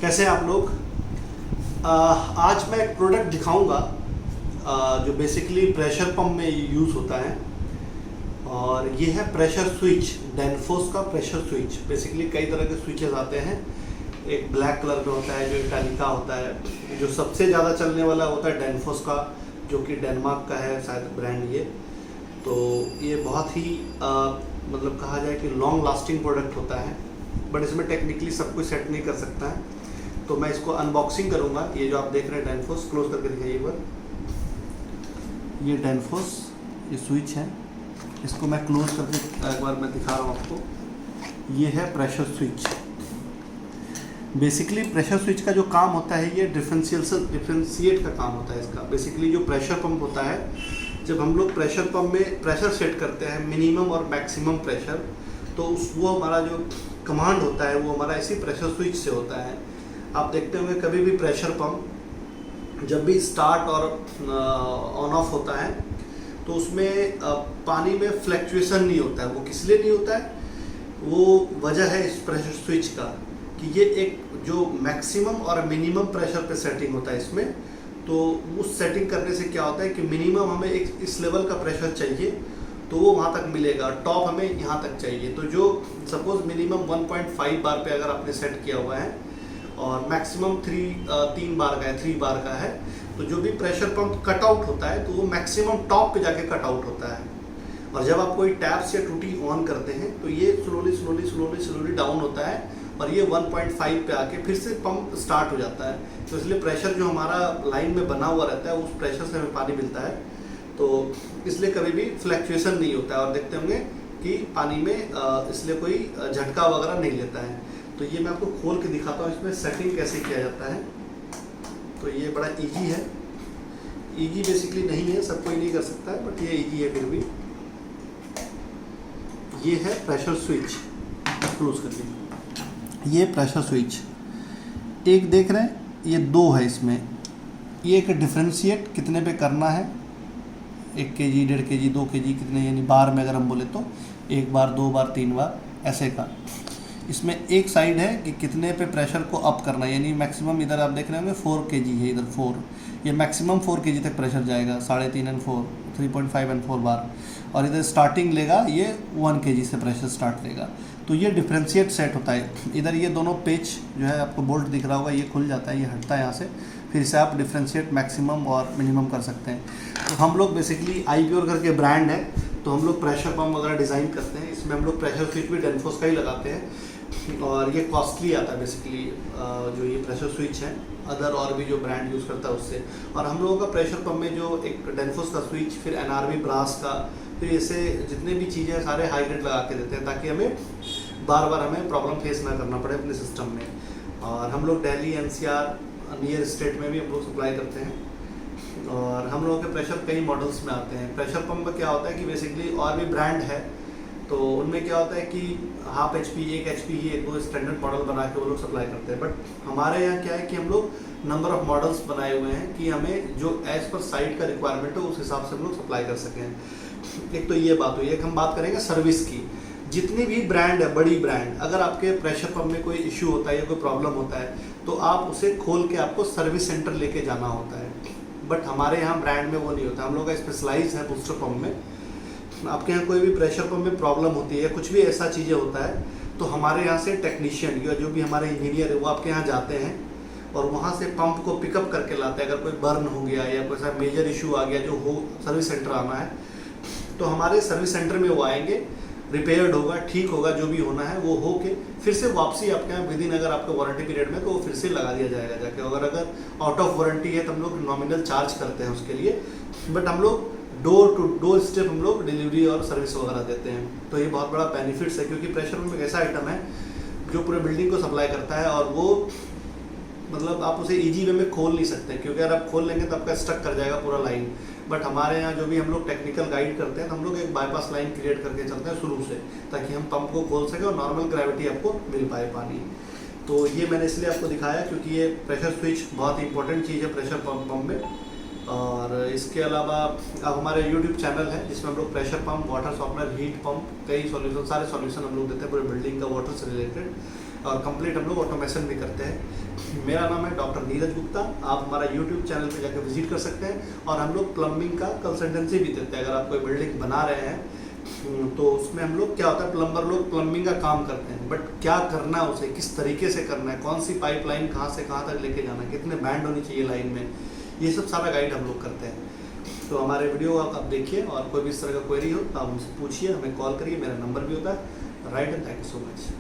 कैसे हैं आप लोग। आज मैं एक प्रोडक्ट दिखाऊंगा जो बेसिकली प्रेशर पंप में यूज़ होता है और ये है प्रेशर स्विच, डेनफोस का प्रेशर स्विच। बेसिकली कई तरह के स्विचेस आते हैं, एक ब्लैक कलर में होता है जो इटालिका होता है। जो सबसे ज़्यादा चलने वाला होता है डेनफोस का, जो कि डेनमार्क का है शायद ब्रांड ये। तो ये बहुत ही मतलब कहा जाए कि लॉन्ग लास्टिंग प्रोडक्ट होता है, बट इसमें टेक्निकली सब कुछ सेट नहीं कर सकता है। तो मैं इसको अनबॉक्सिंग करूंगा। ये जो आप देख रहे हैं डेनफोस, क्लोज करके दिखाइए एक बार। ये डेनफोस ये स्विच है, इसको मैं क्लोज करके एक बार मैं दिखा रहा हूँ आपको। ये है pressure switch. Basically pressure switch का जो काम होता है ये डिफरेंशिएट का काम होता है इसका। बेसिकली जो प्रेशर पंप होता है, जब हम लोग प्रेशर पंप में प्रेशर सेट करते हैं मिनिमम और मैक्सिमम प्रेशर, तो वो हमारा जो कमांड होता है वो हमारा इसी प्रेशर स्विच से होता है। आप देखते होंगे कभी भी प्रेशर पंप जब भी स्टार्ट और ऑन ऑफ होता है तो उसमें पानी में फ्लैक्चुएशन नहीं होता है। वो किस लिए नहीं होता है, वो वजह है इस प्रेशर स्विच का कि ये एक जो मैक्सिमम और मिनिमम प्रेशर पे सेटिंग होता है इसमें। तो उस सेटिंग करने से क्या होता है कि मिनिमम हमें एक इस लेवल का प्रेशर चाहिए तो वो वहाँ तक मिलेगा, टॉप हमें यहाँ तक चाहिए। तो जो सपोज मिनिमम 1.5 बार पे अगर आपने सेट किया हुआ है और मैक्सिमम 3 बार का है, 3 बार का है, तो जो भी प्रेशर पंप कट आउट होता है तो वो मैक्सिमम टॉप पे जाके कट आउट होता है। और जब आप कोई टैप्स या टूटी ऑन करते हैं तो ये स्लोली डाउन होता है और ये 1.5 पे आके फिर से पंप स्टार्ट हो जाता है। तो इसलिए प्रेशर जो हमारा लाइन में बना हुआ रहता है उस प्रेशर से हमें पानी मिलता है। तो इसलिए कभी भी फ्लैक्चुएशन नहीं होता है। और देखते होंगे कि पानी में इसलिए कोई झटका वगैरह नहीं लेता है। तो ये मैं आपको खोल के दिखाता हूँ इसमें सेटिंग कैसे किया जाता है। तो ये बड़ा इजी है, इजी बेसिकली नहीं है, सब कोई नहीं कर सकता है, बट ये इजी है फिर भी। ये है प्रेशर स्विच, क्लोज कर लीजिए। ये प्रेशर स्विच एक देख रहे हैं, ये 2 है इसमें। ये एक डिफरेंशिएट कितने पे करना है, 1 kg, 1.5 kg, 2 kg कितने, यानी बार में अगर हम बोले तो 1 बार, 2 बार, 3 बार ऐसे का। इसमें एक साइड है कि कितने पे प्रेशर को अप करना है, यानी मैक्सिमम इधर आप देख रहे होंगे 4 kg है, इधर 4, ये मैक्सिमम 4 kg तक प्रेशर जाएगा, 3.5 एंड 4, 3.5 एंड 4 बार। और इधर स्टार्टिंग लेगा ये 1 kg से प्रेशर स्टार्ट लेगा। तो ये डिफरेंशिएट सेट होता है। इधर ये दोनों पेच जो है आपको बोल्ट दिख रहा होगा, ये खुल जाता है, ये हटता है यहाँ से, फिर से आप डिफरेंशिएट मैक्सिमम और मिनिमम कर सकते हैं। तो हम लोग बेसिकली IPure करके ब्रांड है, तो हम लोग प्रेशर पंप वगैरह डिज़ाइन करते हैं। इसमें हम लोग प्रेशर स्विच भी डेनफोस का ही लगाते हैं और ये कॉस्टली आता है बेसिकली जो ये प्रेशर स्विच है, अदर और भी जो ब्रांड यूज़ करता है उससे। और हम लोगों का प्रेशर पंप में जो एक डेनफोस का स्विच, फिर NRV ब्रास का, फिर ऐसे जितने भी चीज़ें हैं सारे हाई ग्रेड लगा के देते हैं ताकि हमें बार बार हमें प्रॉब्लम फेस ना करना पड़े अपने सिस्टम में। और हम लोग दिल्ली NCR नियर स्टेट में भी हम लोग सप्लाई करते हैं। और हम लोगों के प्रेशर कई मॉडल्स में आते हैं। प्रेशर पंप में क्या होता है कि बेसिकली और भी ब्रांड है, तो उनमें क्या होता है कि 1/2 HP, 1 HP ही 1-2 स्टैंडर्ड मॉडल बना के वो लोग सप्लाई करते हैं। बट हमारे यहाँ क्या है कि हम लोग नंबर ऑफ मॉडल्स बनाए हुए हैं कि हमें जो एज पर साइट का रिक्वायरमेंट है उस हिसाब से हम लोग सप्लाई कर सकें। एक तो ये बात हुई। एक हम बात करेंगे सर्विस की। जितनी भी ब्रांड है, बड़ी ब्रांड, अगर आपके प्रेशर पंप में कोई इश्यू होता है या कोई प्रॉब्लम होता है तो आप उसे खोल के आपको सर्विस सेंटर लेके जाना होता है। बट हमारे यहाँ ब्रांड में वो नहीं होता। हम लोग का स्पेशलाइज है बूस्टर पंप में। आपके यहाँ कोई भी प्रेशर पंप में प्रॉब्लम होती है, कुछ भी ऐसा चीज़ें होता है, तो हमारे यहाँ से टेक्नीशियन या जो भी हमारे इंजीनियर है वो आपके यहाँ जाते हैं और वहाँ से पंप को पिकअप करके लाते हैं। अगर कोई बर्न हो गया या कोई सा मेजर इशू आ गया जो हो सर्विस सेंटर आना है, तो हमारे सर्विस सेंटर में वो आएंगे, रिपेयर्ड होगा, ठीक होगा, जो भी होना है वो हो के फिर से वापसी आपके यहाँ विदिन, अगर आपका वारंटी पीरियड में, तो वो फिर से लगा दिया जाएगा जाके। अगर आउट ऑफ वारंटी है तो हम लोग नॉमिनल चार्ज करते हैं उसके लिए। बट हम लोग डोर टू डोर स्टेप हम लोग डिलीवरी और सर्विस वगैरह देते हैं। तो ये बहुत बड़ा बेनिफिट्स है, क्योंकि प्रेशर पंप एक ऐसा आइटम है जो पूरे बिल्डिंग को सप्लाई करता है और वो मतलब आप उसे ईजी वे में खोल नहीं सकते, क्योंकि अगर आप खोल लेंगे तो आपका स्टक कर जाएगा पूरा लाइन। बट हमारे यहाँ जो भी हम लोग टेक्निकल गाइड करते हैं तो हम लोग एक बाईपास लाइन क्रिएट करके चलते हैं शुरू से, ताकि हम पंप को खोल सकें और नॉर्मल ग्रेविटी आपको मिल पाए पानी। तो ये मैंने इसलिए आपको दिखाया क्योंकि ये प्रेशर स्विच बहुत ही इंपॉर्टेंट चीज़ है प्रेशर पंप में। और इसके अलावा अब हमारे YouTube चैनल है जिसमें हम लोग pressure pump, water softener, heat pump, कई सॉल्यूशन, सारे सॉल्यूशन हम लोग देते हैं पूरे बिल्डिंग का वाटर से रिलेटेड। और कंप्लीट हम लोग ऑटोमेशन भी करते हैं। मेरा नाम है डॉक्टर नीरज गुप्ता। आप हमारा यूट्यूब चैनल पे जाकर विजिट कर सकते हैं। और हम लोग प्लम्बिंग का कंसल्टेंसी भी देते हैं। अगर आप कोई बिल्डिंग बना रहे हैं तो उसमें हम लोग क्या होता है, प्लम्बर लोग प्लम्बिंग का काम करते हैं, बट क्या करना है उसे, किस तरीके से करना है, कौन सी पाइपलाइन कहाँ से कहाँ तक लेके जाना है, कितने बैंड होनी चाहिए लाइन में, ये सब सारा गाइड हम लोग करते हैं। तो हमारे वीडियो आप देखिए, और कोई भी इस तरह का क्वेरी हो तो आप हमसे पूछिए, हमें कॉल करिए, मेरा नंबर भी होता है। Right, and thank you so much.